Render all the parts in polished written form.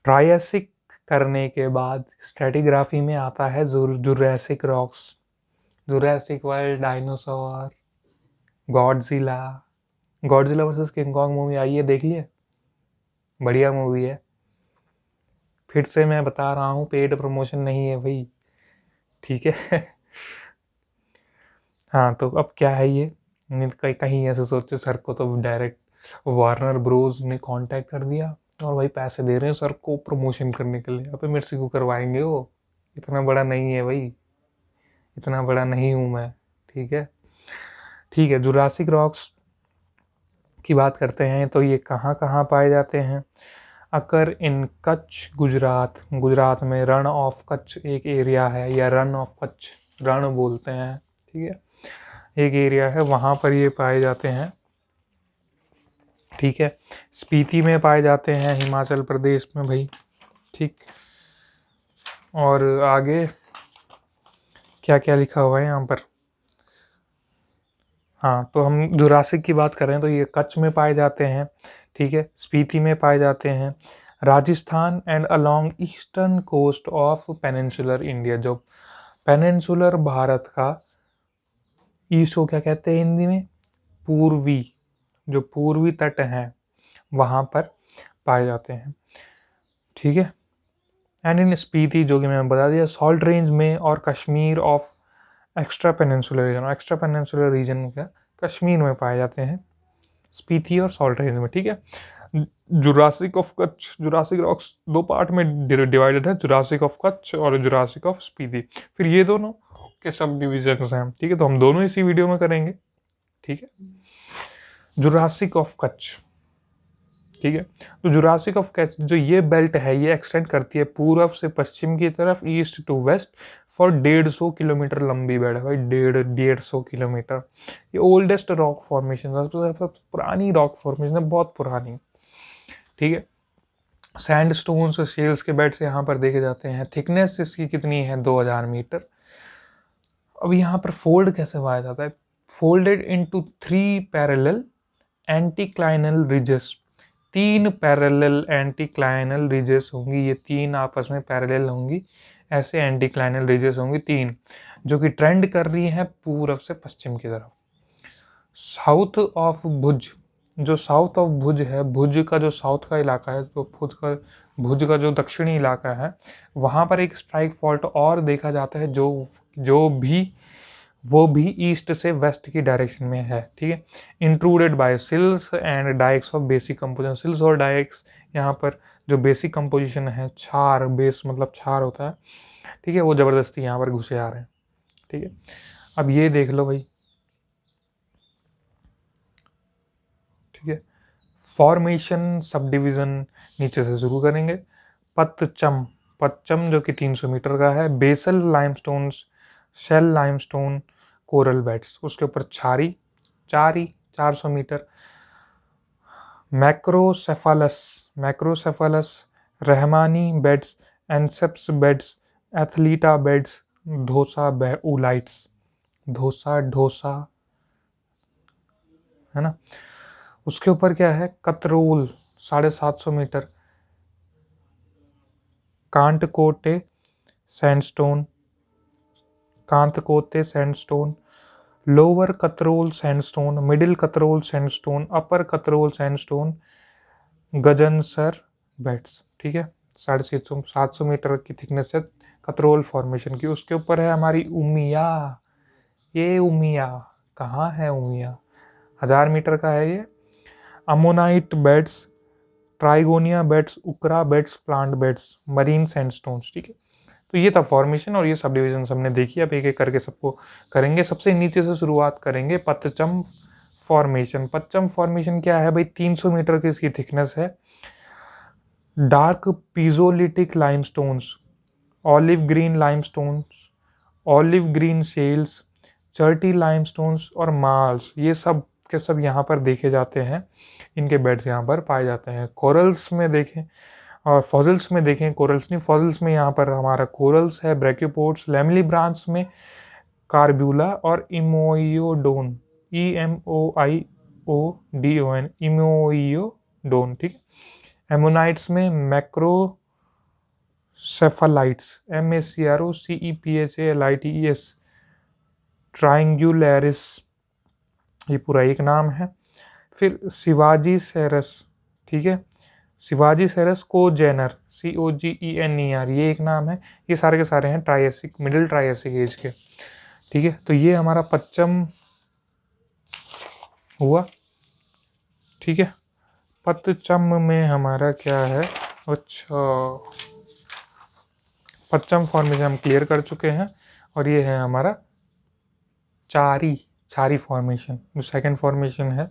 Triassic करने के बाद स्ट्रेटिग्राफी में आता है Jurassic rocks, Jurassic world, dinosaur, Godzilla. Godzilla versus King Kong movie आई है, देख लिए? बढ़िया मूवी है। फिर से मैं बता रहा हूँ, पेड प्रमोशन नहीं है भाई, ठीक है। हाँ, तो अब क्या है ये, नहीं तो कहीं ऐसे सोचे सर को तो डायरेक्ट वार्नर ब्रोज ने कांटेक्ट कर दिया और भाई पैसे दे रहे हैं सर को प्रमोशन करने के लिए, अबे मेरे से क्यों करवाएंगे वो, इतना बड़ा नहीं है भाई, इतना बड़ा नहीं हूं मैं, ठीक है। ठीक है, जुरासिक रॉक्स की बात करते हैं तो ये कहाँ कहाँ पाए जाते हैं। अकर इन कच्छ, गुजरात, गुजरात में रण ऑफ कच्छ एक एरिया है, या रन ऑफ कच्छ, रण बोलते हैं, ठीक है, एक एरिया है, वहाँ पर ये पाए जाते हैं, ठीक है। स्पीति में पाए जाते हैं, हिमाचल प्रदेश में भाई, ठीक। और आगे क्या क्या लिखा हुआ है यहाँ पर, हाँ, तो हम जुरासिक की बात करें तो ये कच्छ में पाए जाते हैं, ठीक है, स्पीति में पाए जाते हैं, Rajasthan and along eastern coast of peninsular India, जो पेनिनसुलर भारत का, ईस्ट को क्या कहते हैं हिंदी में, पूर्वी, जो पूर्वी तट हैं वहाँ पर पाए जाते हैं, ठीक है। एंड इन स्पीति, जो कि मैंने बता दिया, सॉल्ट रेंज में, और Kashmir of extra peninsular reason, extra peninsular reason क्या, कश्मीर में पाए जाते हैं, स्पीति और सॉल्ट रेंज में, ठीक है। Jurassic of Kutch, Jurassic rocks दो पार्ट में डिवाइडेड है, जुरासिक ऑफ कच्छ और जुरासिक ऑफ स्पीति, फिर ये दोनों के सब डिविजन हैं, ठीक है, तो हम दोनों इसी वीडियो में करेंगे, ठीक है। जुरासिक ऑफ कच्छ, ठीक है, तो जुरासिक ऑफ कच्छ जो ये बेल्ट है ये एक्सटेंड करती है पूर्व से पश्चिम की तरफ, east to west, for 150 kilometre लंबी बेल्ट है भाई, 150 किलोमीटर। ये ओल्डेस्ट रॉक फॉर्मेशन, सबसे पुरानी रॉक फॉर्मेशन है, बहुत पुरानी, ठीक है। सैंडस्टोन और शेल्स के बेड्स यहाँ पर देखे जाते हैं। थिकनेस इसकी कितनी है, 2000 मीटर। अब यहाँ पर फोल्ड कैसे पाया जाता है, folded into 3 parallel anticlinal ridges, 3 parallel anticlinal ridges होंगी, ये 3 आपस में पैरेलल होंगी, ऐसे एंटीक्लाइनल रिजेस होंगी 3, जो कि ट्रेंड कर रही हैं पूर्व से पश्चिम की तरफ। साउथ ऑफ भुज, जो साउथ ऑफ भुज है, भुज का जो साउथ का इलाका है, तो भुज का जो दक्षिणी इलाका है, वहाँ पर एक स्ट्राइक फॉल्ट और देखा जाता है, जो भी वो भी ईस्ट से वेस्ट की डायरेक्शन में है, ठीक है। Intruded by sills and dykes of basic composition, sills और डाइक्स यहाँ पर जो बेसिक कंपोजिशन है, क्षार, बेस मतलब क्षार होता है, ठीक है, वो जबरदस्ती यहाँ पर घुसे आ रहे हैं, ठीक है। अब ये देख लो भाई, ठीक है, फॉर्मेशन सब डिवीजन नीचे से शुरू करेंगे। पतचम, पतचम जो कि 300 मीटर का है, basal limestone, shale limestone, coral beds, उसके ऊपर Chari, Chari 400 metre. Macrocephalus, macrocephalus, rehmanni beds, anceps beds, athleta beds, Dhosa oolites, Dhosa Dhosa, है ना। उसके ऊपर क्या है, Katrol 750 metre, Kantkote sandstone, Kantkote sandstone, lower Katrol sandstone, middle Katrol sandstone, upper Katrol sandstone, Gajansar beds, ठीक है। 750 मीटर की थिकनेस है कतरोल फॉर्मेशन की। उसके ऊपर है हमारी उमिया, ये उमिया कहाँ है, उमिया 1000 मीटर का है ये। अमोनाइट बेड्स, ट्राइगोनिया बेड्स, उकरा beds, plant beds, marine sandstones, ठीक है। तो ये था फॉर्मेशन और ये सब डिविजन हमने देखी, अब एक एक करके सबको करेंगे। सबसे नीचे से शुरुआत करेंगे, पतचम फॉर्मेशन। पतचम फॉर्मेशन क्या है भाई, 300 मीटर की इसकी थिकनेस है। Dark pisolitic limestones, olive green limestones, olive green shales, cherty limestones और मार्ल्स, ये सब के सब यहाँ पर देखे जाते हैं, इनके बेड्स यहाँ पर पाए जाते हैं। कोरल्स में देखें और फॉजिल्स में देखें, कोरल्स नहीं, फॉजिल्स में यहाँ पर हमारा कोरल्स है, ब्रैक्योपोड्स, लैमली ब्रांच में कार्ब्यूला और इमोइयोडोन, EMOIODON, इमोइयोडोन, ठीक है। एमोनाइट्स में मैक्रो सेफालाइट्स, MACROCEPHALITES, ट्राइंगुलैरिस, ये पूरा एक नाम है। फिर शिवाजी सेरस, ठीक है, शिवाजी सेरस कोजेनर, COGENER, ये एक नाम है। ये सारे के सारे हैं ट्राइएसिक, मिडिल ट्राइएसिक एज के, ठीक है। तो ये हमारा पच्चम हुआ, ठीक है। पतचम में हमारा क्या है, अच्छा, पच्चम फॉर्मेशन हम क्लियर कर चुके हैं। और ये है हमारा चारी, चारी फॉर्मेशन, जो सेकंड फॉर्मेशन है।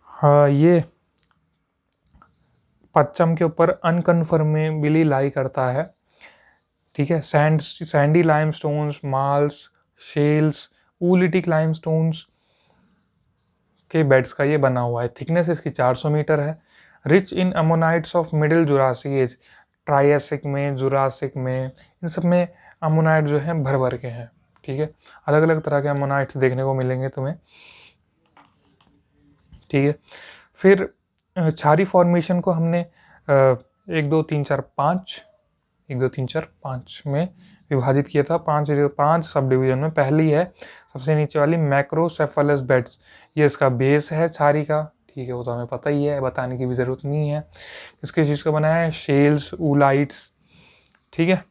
हाँ, ये पच्चम के ऊपर अनकन्फर्मेबली लाई करता है, ठीक है। सैंडी लाइमस्टोन्स, मार्ल्स, शेल्स, ऊलिटिक लाइमस्टोन्स के बेड्स का ये बना हुआ है। थिकनेस इसकी 400 मीटर है। Rich in ammonites of middle Jurassic age, Triassic में, जुरासिक में, इन सब में अमोनाइट जो है भर भर के हैं, ठीक है। अलग अलग तरह के अमोनाइट्स देखने को मिलेंगे तुम्हें, ठीक है। फिर छारी फॉर्मेशन को हमने 1 2 3 4 5 1 2 3 4 5 में विभाजित किया था, 5 सब डिवीजन में। पहली है सबसे नीचे वाली मैक्रोसेफेलस बेड्स, ये इसका बेस है छारी का, ठीक है, वो तो हमें पता ही है, बताने की भी ज़रूरत नहीं है। किसके चीज़ का बनाया है, शेल्स, ऊलाइट्स, ठीक है।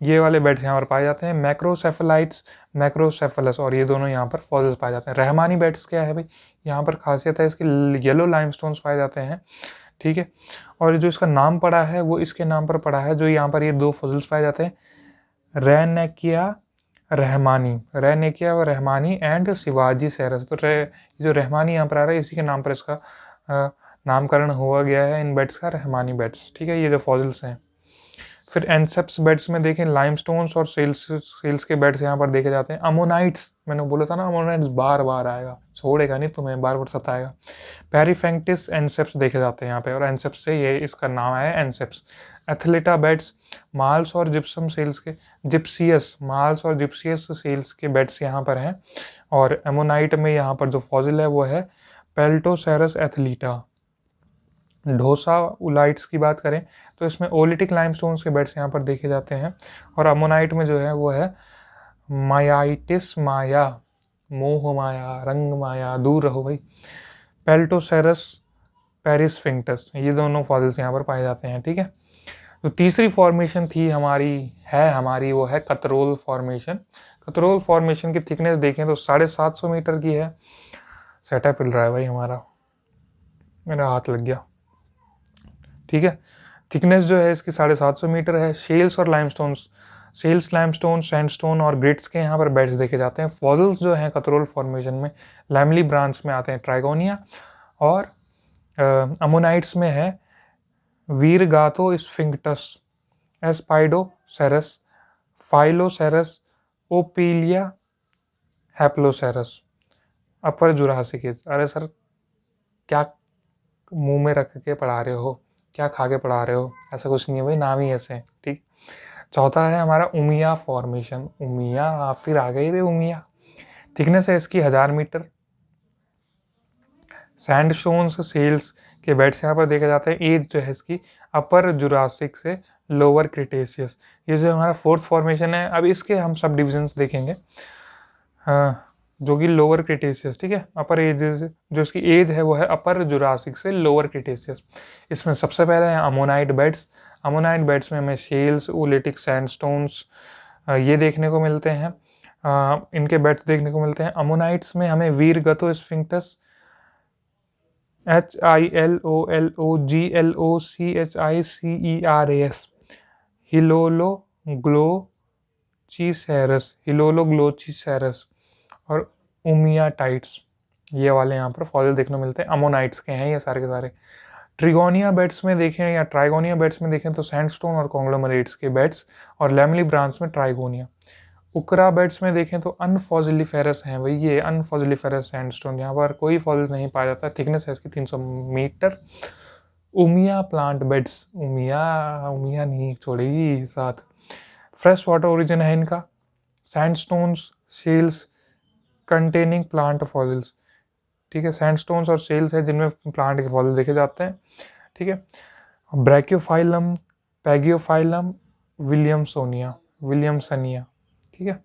ये वाले बेड्स यहाँ पर पाए जाते हैं, मैक्रोसेफेलाइट्स, मैक्रोसेफेलस, और ये दोनों यहाँ पर फॉसिल्स पाए जाते हैं। रहमानी बेड्स क्या है भाई, यहाँ पर खासियत है इसकी, येलो लाइमस्टोन्स पाए जाते हैं, ठीक है। और जो इसका नाम पड़ा है वो इसके नाम पर पड़ा है, जो यहाँ पर ये 2 फॉसिल्स पाए जाते हैं, रैनेकिया रहमानी, रैनेकिया व रहमानी एंड शिवाजी सेरस। तो जो रहमानी यहाँ पर आ रहा है, इसी के नाम पर इसका नामकरण हुआ गया है इन बेड्स का, रहमानी बेड्स, ठीक है। ये जो फॉसिल्स हैं। फिर एनसेप्स बेड्स में देखें, लाइमस्टोन्स और सेल्स के बेड्स यहाँ पर देखे जाते हैं। अमोनाइट्स, मैंने बोला था ना अमोनाइट्स बार बार आएगा, छोड़ेगा नहीं तुम्हें, बार बार सताएगा। पेरीफेंक्टिस एनसेप्स देखे जाते हैं यहाँ पे, और एनसेप्स से ये इसका नाम आया एनसेप्स। एथलेटा बेड्स, मार्ल्स और जिप्सम सेल्स के, जिप्सियस, मार्ल्स और जिप्सियस सेल्स के बेड्स यहाँ पर हैं। और एमोनाइट में यहाँ पर जो फॉसिल है वो है पेल्टोसेरस एथलीटा। ढोसा उलाइट्स की बात करें तो इसमें ओलिटिक लाइमस्टोन्स के बेड्स यहाँ पर देखे जाते हैं। और अमोनाइट में जो है वो है मायाइटिस माया, मोह माया, रंग माया, दूर रहो भाई, पेल्टोसेरस पेरिसफिंक्टस, ये दोनों फॉसिल्स यहाँ पर पाए जाते हैं, ठीक है। तो तीसरी फॉर्मेशन थी हमारी वो है कतरोल फॉर्मेशन। कतरोल फॉर्मेशन की थिकनेस देखें तो 750 मीटर की है। सेटअप हिल रहा है भाई हमारा, मेरा हाथ लग गया, ठीक है। थिकनेस जो है इसकी 750 मीटर है। शेल्स और लाइमस्टोन्स, शेल्स, लाइमस्टोन, सैंडस्टोन और ग्रिट्स के यहाँ पर बेड्स देखे जाते हैं। फॉसिल्स जो हैं कतरोल फॉर्मेशन में लैमली ब्रांच में आते हैं, ट्राइगोनिया, और अमोनाइट्स में है वीरगातो स्फिंक्टस, एस्पाइडोसेरस, फाइलोसेरस, ओपीलिया, हैप्लोसेरस। अपर जुरासिक एज, अरे सर क्या मुंह में रख के पढ़ा रहे हो, क्या खा के पढ़ा रहे हो, ऐसा कुछ नहीं है भाई, नाम ही ऐसे है, ठीक। चौथा है हमारा उमिया फॉर्मेशन। उमिया, आप फिर आ गए रे उमिया। थिकनेस है इसकी 1000 मीटर। सैंडस्टोन्स सेल्स के बेड्स यहाँ पर देखे जाते हैं। एज जो है इसकी अपर जुरासिक से लोअर क्रिटेशियस। ये जो हमारा फोर्थ फॉर्मेशन है, अब इसके हम सब डिविजन्स देखेंगे, जो कि लोअर क्रिटेशियस, ठीक है। अपर एज जो इसकी एज है वो है अपर जुरासिक से लोअर क्रिटेशियस। इसमें सबसे पहले है अमोनाइट बेड्स। अमोनाइट बेड्स में हमें शेल्स, ओलिटिक, सैंडस्टोन्स ये देखने को मिलते हैं, इनके बेड्स देखने को मिलते हैं। अमोनाइट्स में हमें वीरगतो स्फिंक्टस, HILOLOGLOCHICERAS, हिलोलोग्लोचिसेरस और उमियाटाइट्स, ये वाले यहाँ पर फॉसिल देखने को मिलते हैं। अमोनाइट्स के हैं ये सारे के सारे। ट्रिगोनिया बेड्स में देखें या ट्राइगोनिया बेड्स में देखें तो सैंडस्टोन और कॉन्ग्लोमरेट्स के बेड्स, और लैमली ब्रांच में ट्राइगोनिया। उकरा बेड्स में देखें तो अनफॉसिलिफेरस हैं भाई, ये अनफॉसिलिफेरस सैंडस्टोन, यहाँ पर कोई फॉसिल नहीं पाया जाता। थिकनेस है इसकी 300 metre. Umia plant beds, Umia नहीं छोड़ेगी साथ। फ्रेश वाटर ओरिजिन है इनका। Sandstones, shales containing plant fossils, ठीक है। सैंडस्टोन्स और शेल्स है जिनमें प्लांट के फॉसिल देखे जाते हैं, ठीक है। ब्रैकियोफाइलम पैगियोफाइलम विलियमसनिया, ठीक है।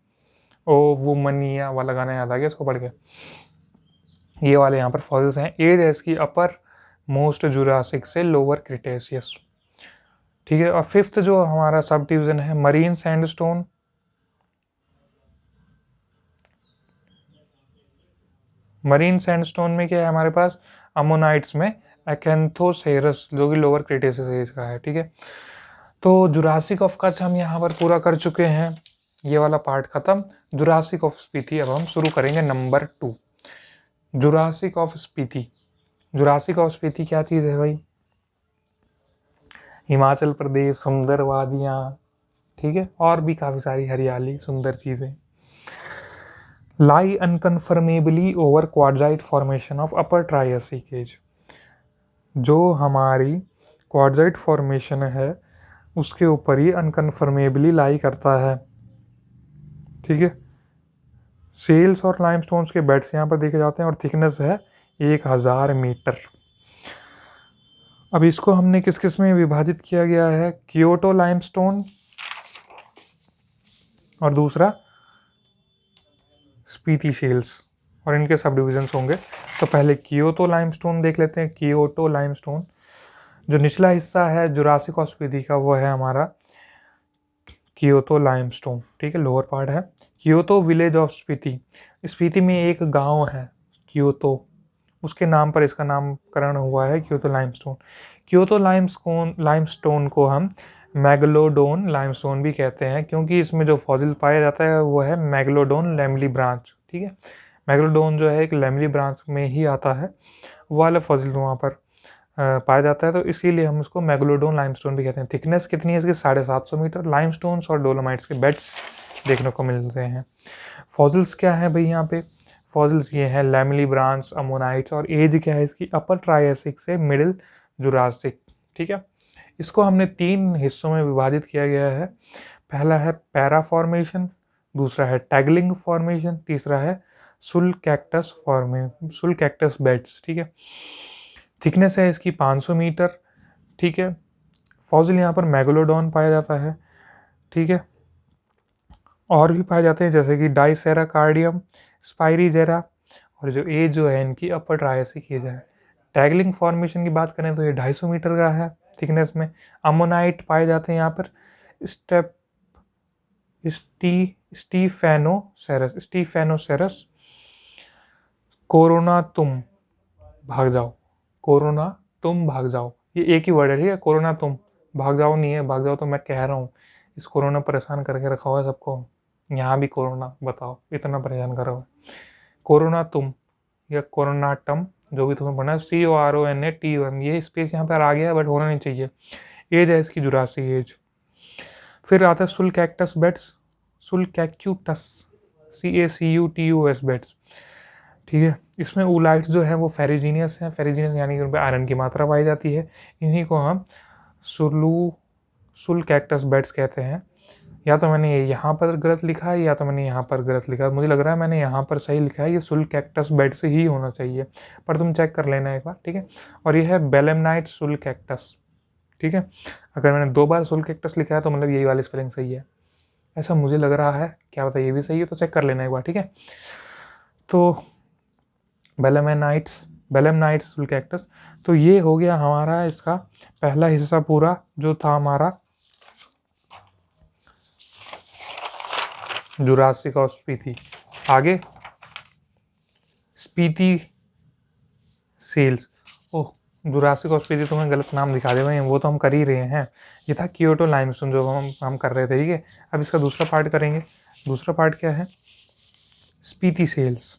ओ वो मनिया वाला गाना याद आ गया इसको पढ़ के। ये वाले यहाँ पर फॉसिल्स हैं। एज है इसकी अपर मोस्ट जुरासिक से लोअर क्रिटेशियस, ठीक है। और फिफ्थ जो हमारा सब डिवीजन है मरीन सैंडस्टोन। मरीन सैंडस्टोन में क्या है हमारे पास, अमोनाइट्स में एकेंथोसेरस जो कि लोअर क्रिटेशियस एज का है, ठीक है। तो जुरासिक ऑफ कच्छ हम यहाँ पर पूरा कर चुके हैं, ये वाला पार्ट खत्म। जुरासिक ऑफ स्पीति अब हम शुरू करेंगे number 2, Jurassic of Spiti. Jurassic of Spiti क्या चीज़ है भाई, हिमाचल प्रदेश, सुंदर वादियाँ, ठीक है, और भी काफ़ी सारी हरियाली सुंदर चीज़ें। Lie unconformably over quartzite formation of upper Triassic age, जो हमारी क्वार्जाइट फॉर्मेशन है उसके ऊपर ही अनकन्फर्मेबली लाई करता है, ठीक है। सेल्स और लाइमस्टोन्स के बेड्स यहाँ पर देखे जाते हैं और थिकनेस है 1000 मीटर। अब इसको हमने किस किस में विभाजित किया गया है, कियोटो लाइमस्टोन और दूसरा स्पीति शेल्स, और इनके सब डिविजन्स होंगे। तो पहले कियोटो लाइमस्टोन देख लेते हैं। कियोटो लाइमस्टोन जो निचला हिस्सा है जुरासिक और स्पीति का वो है हमारा कियोटो लाइमस्टोन, ठीक है, लोअर पार्ट है। Kyoto village of Spiti, Spiti में एक गांव है कियोटो, उसके नाम पर इसका नामकरण हुआ है कियोटो लाइमस्टोन। कियोटो लाइमस्टोन को हम मैगलोडोन लाइमस्टोन भी कहते हैं, क्योंकि इसमें जो फॉसिल पाया जाता है वो है मैगलोडोन लैमली ब्रांच, ठीक है। मैगलोडोन जो है एक लैमली ब्रांच में ही आता है, वो वाला फॉसिल वहाँ पर पाया जाता है, तो इसीलिए हम उसको मैगलोडोन लाइमस्टोन भी कहते हैं। थिकनेस कितनी है इसकी, 750 मीटर। लाइमस्टोन्स और डोलोमाइट्स के बेड्स देखने को मिलते हैं। फॉसिल्स क्या है भाई यहाँ पे, फॉसिल्स ये हैं लैमली ब्रांच, अमोनाइट्स, और एज क्या है इसकी, अपर ट्रायसिक से मिडिल जुरासिक, ठीक है। इसको हमने 3 हिस्सों में विभाजित किया गया है। पहला है पैरा फॉर्मेशन, दूसरा है टैगलिंग फॉर्मेशन, तीसरा है सुल कैक्टस बेड्स, ठीक है। थिकनेस है इसकी 500 मीटर, ठीक है। फॉसिल यहाँ पर मैगलोडॉन पाया जाता है, ठीक है। और भी पाए जाते हैं जैसे कि डाइसेराकार्डियम, स्पाइरीजेरा, और जो एज जो है इनकी अपर ट्रायसिक एज है। टैगलिंग फॉर्मेशन की बात करें तो ये 250 मीटर का है थिकनेस में। अमोनाइट पाए जाते हैं यहाँ पर स्टीफेनोसेरस, कोरोना तुम भाग जाओ, ये एक ही वर्ड है, ठीक है। कोरोना तुम भाग जाओ नहीं है, भाग जाओ तो मैं कह रहा हूँ, इस कोरोना परेशान करके रखा हुआ है सबको, यहाँ भी कोरोना, बताओ इतना परेशान कर रहा हो। कोरोना तुम या कोरोनाटम जो भी तुम्हें पढ़ना है, CORONATUM, ये स्पेस यहाँ पर आ गया बट होना नहीं चाहिए। एज है इसकी जुरासिक एज। फिर आता है सुल कैक्टस बेड्स, सुल कैक्यूटस, CACUTUS बेड्स, ठीक है। इसमें ऊलाइट्स जो है वो फेरिजीनियस है, फेरिजीनियस यानी कि उन पर आयरन की मात्रा पाई जाती है। इन्हीं को हम सुल कैक्टस बेड्स कहते हैं। या तो मैंने यहाँ पर गलत लिखा है या तो मैंने यहाँ पर गलत लिखा है, मुझे लग रहा है मैंने यहाँ पर सही लिखा है, ये सुल कैक्टस बेड से ही होना चाहिए, पर तुम चेक कर लेना एक बार, ठीक है। और ये है बेलेमनाइट सुल कैक्टस, ठीक है। अगर मैंने 2 बार सुल कैक्टस लिखा है तो मतलब यही वाली स्पेलिंग सही है, ऐसा मुझे लग रहा है, क्या पता ये भी सही है, तो चेक कर लेना एक बार, ठीक है। तो बेलेमनाइट्स सुल कैक्टस, तो ये हो गया हमारा इसका पहला हिस्सा पूरा, जो था हमारा जुरासिक और स्पीति। आगे स्पीति सेल्स, ओह जुरासिक और स्पीति तुम्हें गलत नाम दिखा दे भाई, वो तो हम कर ही रहे हैं। ये था कियोटो लाइमस्टोन जो हम कर रहे थे, ठीक है। अब इसका दूसरा पार्ट करेंगे। दूसरा पार्ट क्या है, स्पीति सेल्स।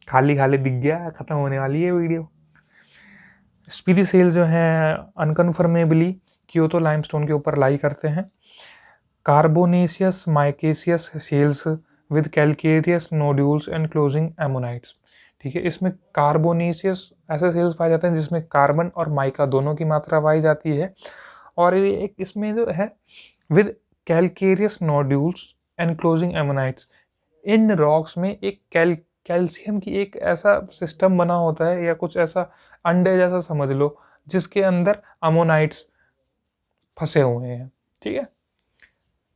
खाली खाली दिख गया, खत्म होने वाली है वीडियो। स्पीति सेल्स जो है अनकन्फर्मेबली कियोटो लाइमस्टोन के ऊपर लाई करते हैं। Carbonaceous micaceous shales with calcareous nodules enclosing ammonites, ठीक है। इसमें कार्बोनेशियस ऐसे सेल्स पाए जाते हैं जिसमें कार्बन और माइका दोनों की मात्रा पाई जाती है, और एक इसमें जो है with calcareous nodules enclosing ammonites, इन रॉक्स में एक कैल्शियम की एक ऐसा सिस्टम बना होता है, या कुछ ऐसा अंडे जैसा समझ लो, जिसके अंदर अमोनाइट्स फंसे हुए हैं, ठीक है,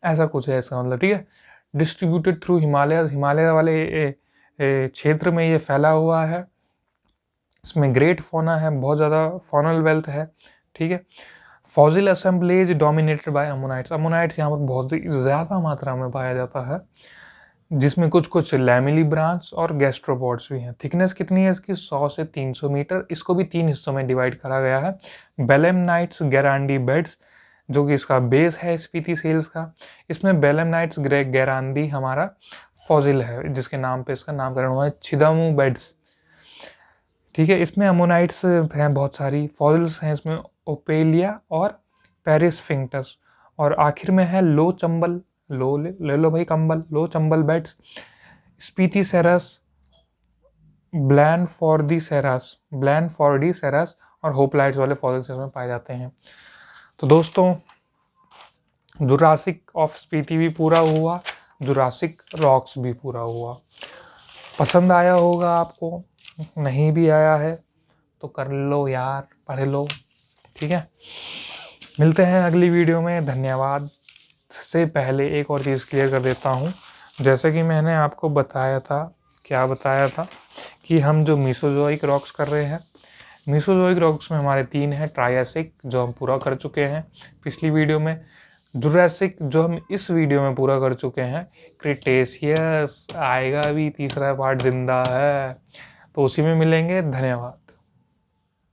ऐसा कुछ है इसका मतलब, ठीक है। डिस्ट्रीब्यूटेड थ्रू हिमालय, हिमालय वाले क्षेत्र में ये फैला हुआ है। इसमें ग्रेट फौना है, बहुत ज़्यादा फॉनल वेल्थ है, ठीक है। फॉसिल असेंबलेज डोमिनेटेड बाय अमोनाइट्स, अमोनाइट्स यहाँ पर बहुत ज़्यादा मात्रा में पाया जाता है, जिसमें कुछ कुछ लैमिली ब्रांच और गैस्ट्रोपोड्स भी हैं। थिकनेस कितनी है इसकी, 100 से 300 मीटर। इसको भी 3 हिस्सों में डिवाइड करा गया है। बेलेमनाइट्स गैरांडी बेड्स, जो कि इसका बेस है स्पीति सेल्स का। इसमें बेलेमनाइट्स गैरांडी हमारा फॉसिल है, जिसके नाम पे इसका नामकरण हुआ है छिदामू बेड्स, ठीक है। इसमें अमोनाइट्स हैं बहुत सारी, फॉसिल्स हैं इसमें ओपेलिया और पेरिसफिंक्टस, और आखिर में है लो चंबल, ले लो भाई कंबल, लो चंबल बेड्स, स्पीथिसेरस, ब्लैनफोर्डिसेरस और होप्लाइट्स वाले फॉसिल्स इसमें पाए जाते हैं। तो दोस्तों, जुरासिक ऑफ स्पीति भी पूरा हुआ, जुरासिक रॉक्स भी पूरा हुआ। पसंद आया होगा आपको, नहीं भी आया है तो कर लो यार, पढ़ लो, ठीक है। मिलते हैं अगली वीडियो में, धन्यवाद। से पहले एक और चीज़ क्लियर कर देता हूँ, जैसे कि मैंने आपको बताया था, क्या बताया था, कि हम जो मीसोजोइक रॉक्स कर रहे हैं, मीसोजोइक रॉक्स में हमारे 3 हैं। ट्रायसिक, जो हम पूरा कर चुके हैं पिछली वीडियो में, जुरासिक, जो हम इस वीडियो में पूरा कर चुके हैं, क्रिटेशियस आएगा भी, तीसरा पार्ट जिंदा है, तो उसी में मिलेंगे। धन्यवाद।